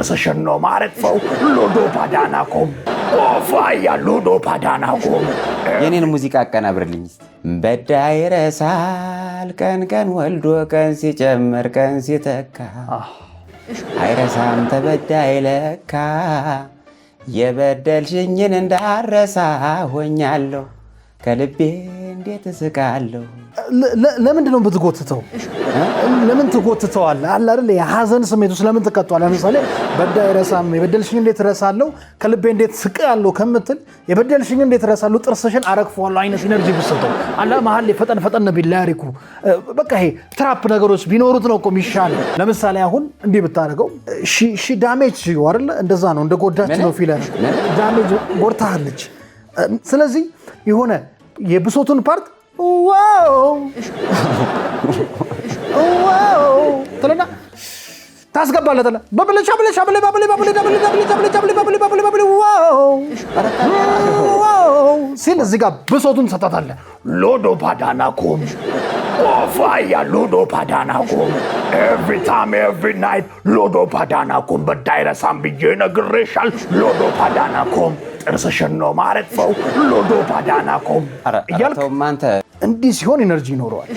ጥርስሽን ነው ማረጥፈው ሎዶ ፓዳናኮም ኦፋያ ሎዶ ፓዳናኮም የኔን ሙዚቃ አቀናብርልኝ በዳይ ረሳል ቀን ቀን ወልዶ ቀን ሲጨምር ቀን ሲተካ አይረሳም ተበዳይ ለካ የበደልሽኝን እንዳረሳ ሆኛለሁ ከልቤ እንዴት እስቃለሁ ለምንድን ነው ብትጎትተው ለምን ትጎትተዋለህ አለ አይደል የሐዘን ስሜት ውስጥ ለምን ትቀጣዋለህ ለምሳሌ በዳይ ረሳም የበደልሽኝ እንዴት ረሳለሁ ከልቤ እንዴት እስቃለሁ ከምትል የበደልሽኝ እንዴት ረሳለሁ ጥርስሽን አረግፈዋለሁ አይነት ኢነርጂ ብትሰጠው አላ መሃል ፈጠን ቢላሪኩ በቃ ይሄ ትራፕ ነገሮች ቢኖሩት ነው እኮ የሚሻለው ለምሳሌ አሁን እንዲህ ብታረገው ሺ ዳሜጅ አይደል እንደዛ ነው እንደጎዳች ነው ፊለር ዳሜጅ ጎርታለች ስለዚህ የሆነ የብሶቱን ፓርት ዋው ተለና ታስገባለታለህ በብለሻ ዋው ሲል እዚህ ጋር ብሶቱን ሰጣታለህ ሎዶ ፓዳናኮም ኦፋያ ሎዶ ፓዳናኮም every time every night ሎዶ ፓዳናኮም በዳይ ረሳም ብዬ ነግሬሻል ሎዶ ፓዳናኮም ጥርስሽን ነው ማረጥፈው ሎዶ ፓዳናኮም እያልክ እንዲህ ሲሆን ኢነርጂ ይኖረዋል